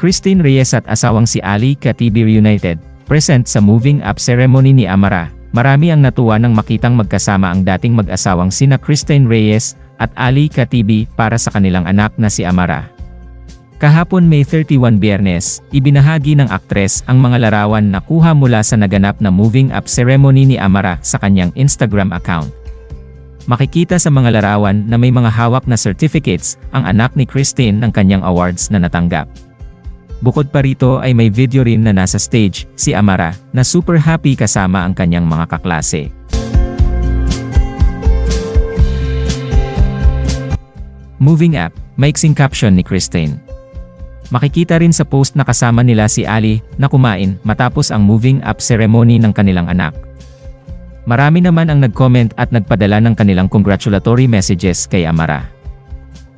Christine Reyes at asawang si Ali Katibi reunited, present sa moving up ceremony ni Amara. Marami ang natuwa nang makitang magkasama ang dating mag-asawang sina Christine Reyes at Ali Katibi para sa kanilang anak na si Amara. Kahapon May 31 Biyernes, ibinahagi ng aktres ang mga larawan na kuha mula sa naganap na moving up ceremony ni Amara sa kanyang Instagram account. Makikita sa mga larawan na may mga hawak na certificates ang anak ni Christine ng kanyang awards na natanggap. Bukod pa rito ay may video rin na nasa stage si Amara na super happy kasama ang kanyang mga kaklase. Moving up, maiksing caption ni Christine. Makikita rin sa post na kasama nila si Ali na kumain matapos ang moving up ceremony ng kanilang anak. Marami naman ang nag-comment at nagpadala ng kanilang congratulatory messages kay Amara.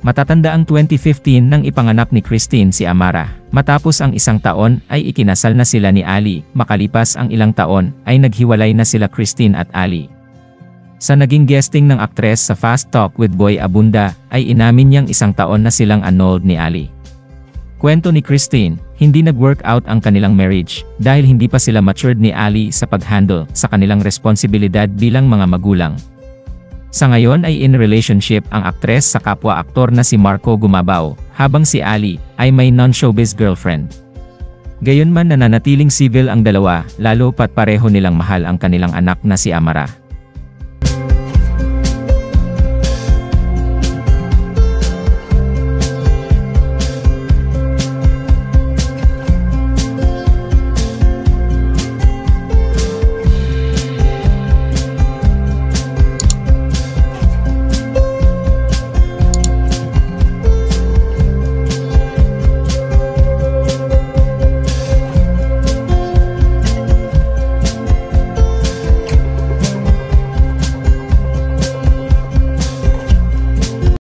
Matatanda ang 2015 nang ipanganak ni Christine si Amara. Matapos ang isang taon ay ikinasal na sila ni Ali. Makalipas ang ilang taon ay naghiwalay na sila Christine at Ali. Sa naging guesting ng aktres sa Fast Talk with Boy Abunda ay inamin niyang isang taon na silang annulled ni Ali. Kwento ni Christine, hindi nag-workout ang kanilang marriage dahil hindi pa sila matured ni Ali sa pag-handle sa kanilang responsibilidad bilang mga magulang. Sa ngayon ay in relationship ang aktres sa kapwa-aktor na si Marco Gumabao, habang si Ali ay may non-showbiz girlfriend. Gayunman nananatiling civil ang dalawa, lalo pat pareho nilang mahal ang kanilang anak na si Amara.